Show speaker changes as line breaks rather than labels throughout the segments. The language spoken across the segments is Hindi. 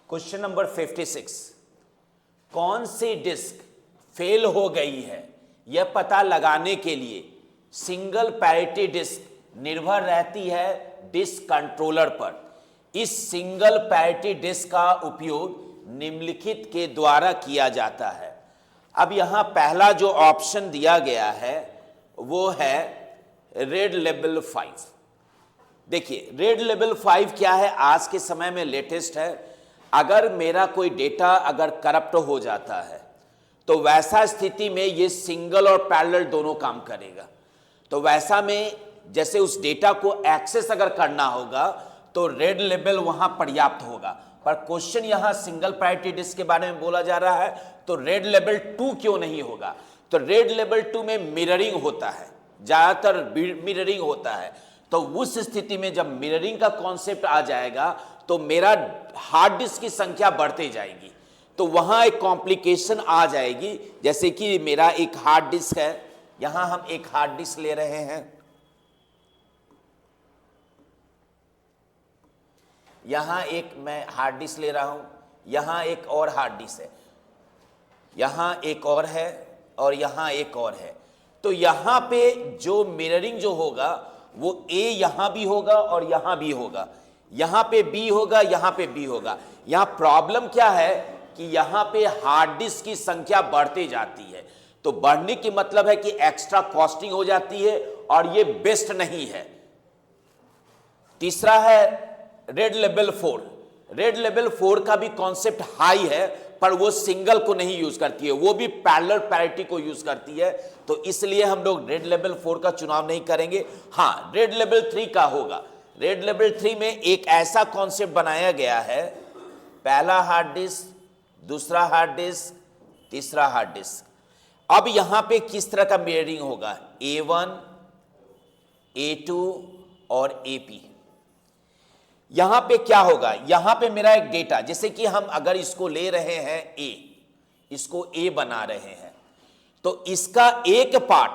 क्वेश्चन नंबर 56, कौन सी डिस्क फेल हो गई है यह पता लगाने के लिए सिंगल पैरिटी डिस्क निर्भर रहती है डिस्क कंट्रोलर पर। इस सिंगल पैरिटी डिस्क का उपयोग निम्नलिखित के द्वारा किया जाता है। अब यहां पहला जो ऑप्शन दिया गया है वो है रेड लेबल 5। देखिए रेड लेबल 5 क्या है, आज के समय में लेटेस्ट है। अगर मेरा कोई डेटा अगर करप्ट हो जाता है तो वैसा स्थिति में ये सिंगल और पैरेलल दोनों काम करेगा। तो वैसा में जैसे उस डेटा को एक्सेस अगर करना होगा तो रेड लेबल वहां पर्याप्त होगा। पर क्वेश्चन यहां सिंगल पैरिटी डिस्क के बारे में बोला जा रहा है, तो रेड लेबल 2 क्यों नहीं होगा? तो रेड लेबल 2 में मिररिंग होता है, ज्यादातर मिररिंग होता है। तो उस स्थिति में जब मिररिंग का कॉन्सेप्ट आ जाएगा तो मेरा हार्ड डिस्क की संख्या बढ़ते जाएगी, तो वहां एक कॉम्प्लिकेशन आ जाएगी। जैसे कि मेरा एक हार्ड डिस्क है, यहां हम एक हार्ड डिस्क ले रहे हैं, यहां एक मैं हार्ड डिस्क ले रहा हूं, यहां एक और हार्ड डिस्क है, यहां एक और है और यहां एक और है। तो यहां पे जो मिररिंग जो होगा वो ए यहां भी होगा और यहां भी होगा, यहां पे बी होगा, यहां पे बी होगा। यहां प्रॉब्लम क्या है कि यहां पे हार्ड डिस्क की संख्या बढ़ती जाती है। तो बढ़ने की मतलब है कि एक्स्ट्रा कॉस्टिंग हो जाती है और ये बेस्ट नहीं है। तीसरा है रेड लेबल 4। रेड लेबल 4 का भी कॉन्सेप्ट हाई है, पर वो सिंगल को नहीं यूज करती है, वो भी पैरेलल पैरिटी को यूज करती है। तो इसलिए हम लोग रेड लेबल 4 का चुनाव नहीं करेंगे। हां, रेड लेबल 3 का होगा। रेड लेबल 3 में एक ऐसा कॉन्सेप्ट बनाया गया है, पहला हार्ड डिस्क, दूसरा हार्ड डिस्क, तीसरा हार्ड डिस्क। अब यहां पे किस तरह का मिररिंग होगा? A1, A2 और AP। यहां पे क्या होगा? यहां पे मेरा एक डेटा, जैसे कि हम अगर इसको ले रहे हैं A, इसको A बना रहे हैं, तो इसका एक पार्ट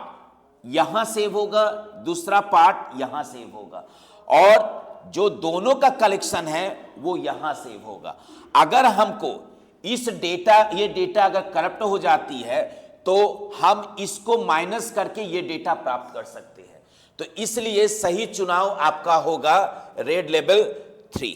यहां सेव होगा, दूसरा पार्ट यहां सेव होगा, और जो दोनों का कलेक्शन है वो यहां सेव होगा। अगर हमको इस डेटा, ये डेटा अगर करप्ट हो जाती है तो हम इसको माइनस करके ये डेटा प्राप्त कर सकते हैं। तो इसलिए सही चुनाव आपका होगा रेड लेबल 3।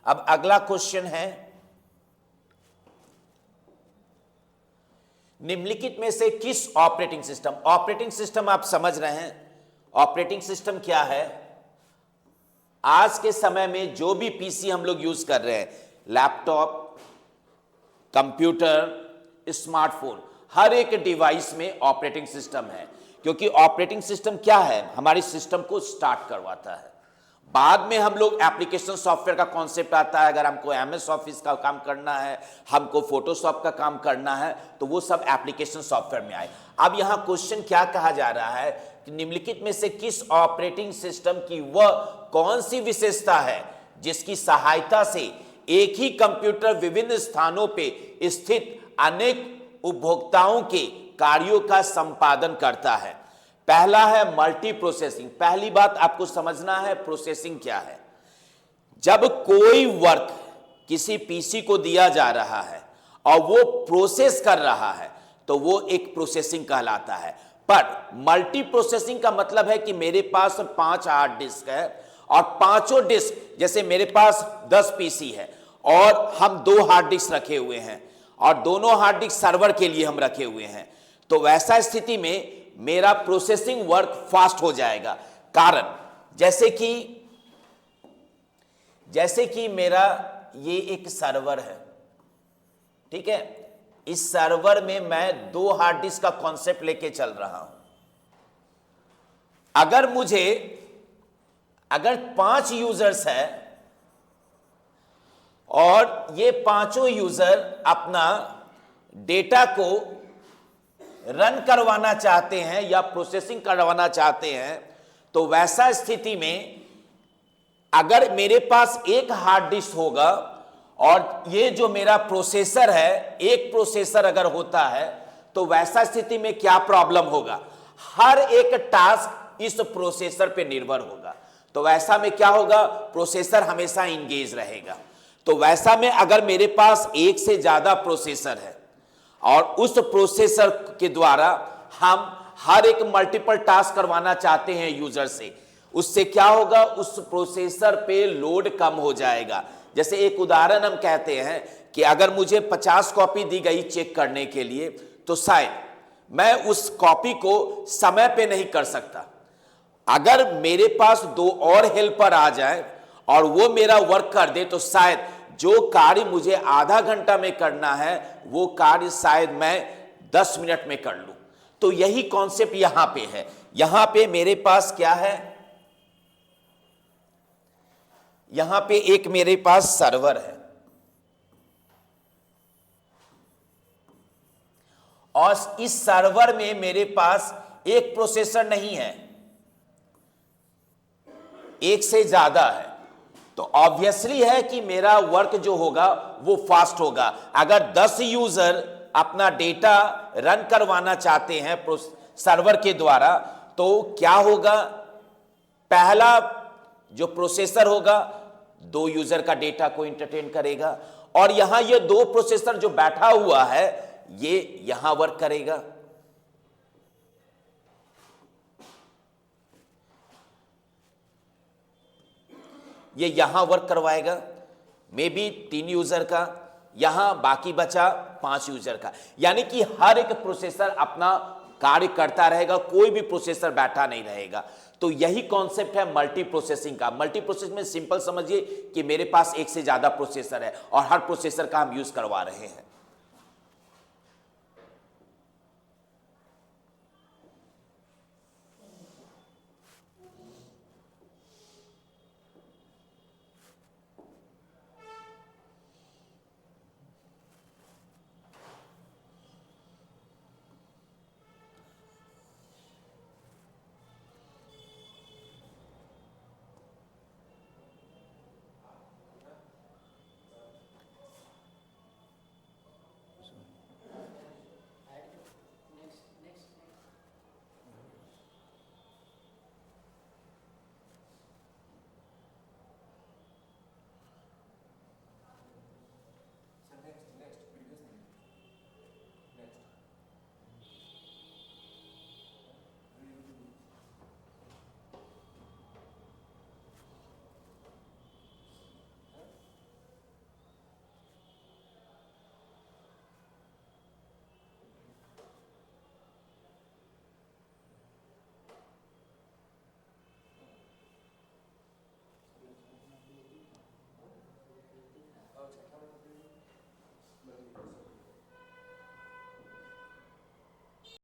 अब अगला क्वेश्चन है, निम्नलिखित में से किस ऑपरेटिंग सिस्टम, ऑपरेटिंग सिस्टम आप समझ रहे हैं ऑपरेटिंग सिस्टम क्या है? आज के समय में जो भी पीसी हम लोग यूज कर रहे हैं, लैपटॉप, कंप्यूटर, स्मार्टफोन, हर एक डिवाइस में ऑपरेटिंग सिस्टम है। क्योंकि ऑपरेटिंग सिस्टम क्या है? हमारी सिस्टम को स्टार्ट करवाता है। बाद में हम लोग एप्लीकेशन सॉफ्टवेयर का कॉन्सेप्ट आता है। अगर हमको एमएस ऑफिस का काम करना है, हमको फोटोशॉप का काम करना है, तो वो सब एप्लीकेशन सॉफ्टवेयर में आए। अब यहां क्वेश्चन क्या कहा जा रहा है कि निम्नलिखित में से किस ऑपरेटिंग सिस्टम की वह कौन सी विशेषता है जिसकी सहायता से एक ही कंप्यूटर विभिन्न स्थानों पे स्थित अनेक उपभोक्ताओं के कार्यों का संपादन करता है? पहला है मल्टी प्रोसेसिंग। पहली बात आपको समझना है प्रोसेसिंग क्या है। जब कोई वर्क किसी पीसी को दिया जा रहा है और वो प्रोसेस कर रहा है तो वो एक प्रोसेसिंग कहलाता है। पर मल्टी प्रोसेसिंग का मतलब है कि मेरे पास 5 हार्ड डिस्क है और पांचों डिस्क, जैसे मेरे पास 10 पीसी है और हम 2 हार्ड डिस्क रखे हुए हैं और दोनों हार्ड डिस्क सर्वर के लिए हम रखे हुए हैं, तो वैसा स्थिति में मेरा प्रोसेसिंग वर्क फास्ट हो जाएगा। कारण जैसे कि मेरा ये एक सर्वर है, ठीक है, इस सर्वर में मैं 2 हार्ड डिस्क का कॉन्सेप्ट लेके चल रहा हूं। अगर 5 यूजर्स है और ये पांचों यूजर अपना डेटा को रन करवाना चाहते हैं या प्रोसेसिंग करवाना चाहते हैं, तो वैसा स्थिति में अगर मेरे पास एक हार्ड डिस्क होगा और ये जो मेरा प्रोसेसर है, एक प्रोसेसर अगर होता है, तो वैसा स्थिति में क्या प्रॉब्लम होगा? हर एक टास्क इस प्रोसेसर पे निर्भर होगा। तो वैसा में क्या होगा, प्रोसेसर हमेशा इंगेज रहेगा। तो वैसा में अगर मेरे पास एक से ज्यादा प्रोसेसर है और उस प्रोसेसर के द्वारा हम हर एक मल्टीपल टास्क करवाना चाहते हैं यूजर से, उससे क्या होगा, उस प्रोसेसर पे लोड कम हो जाएगा। जैसे एक उदाहरण हम कहते हैं कि अगर मुझे 50 कॉपी दी गई चेक करने के लिए, तो शायद मैं उस कॉपी को समय पे नहीं कर सकता। अगर मेरे पास 2 और हेल्पर आ जाए और वो मेरा वर्क कर दे, तो शायद जो कार्य मुझे आधा घंटा में करना है वो कार्य शायद मैं 10 मिनट में कर लूं। तो यही कॉन्सेप्ट यहां पे है। यहां पे मेरे पास क्या है, यहां पे एक मेरे पास सर्वर है और इस सर्वर में मेरे पास एक प्रोसेसर नहीं है, एक से ज्यादा है। तो ऑब्वियसली है कि मेरा वर्क जो होगा वो फास्ट होगा। अगर 10 यूजर अपना डेटा रन करवाना चाहते हैं सर्वर के द्वारा, तो क्या होगा, पहला जो प्रोसेसर होगा 2 यूजर का डेटा को एंटरटेन करेगा और यहां ये 2 प्रोसेसर जो बैठा हुआ है ये यहां वर्क करेगा। ये यहां वर्क करवाएगा, मे बी 3 यूजर का, यहां बाकी बचा 5 यूजर का। यानी कि हर एक प्रोसेसर अपना कार्य करता रहेगा, कोई भी प्रोसेसर बैठा नहीं रहेगा। तो यही कॉन्सेप्ट है मल्टी प्रोसेसिंग का। मल्टी प्रोसेसिंग में सिंपल समझिए कि मेरे पास एक से ज्यादा प्रोसेसर है और हर प्रोसेसर का हम यूज करवा रहे हैं।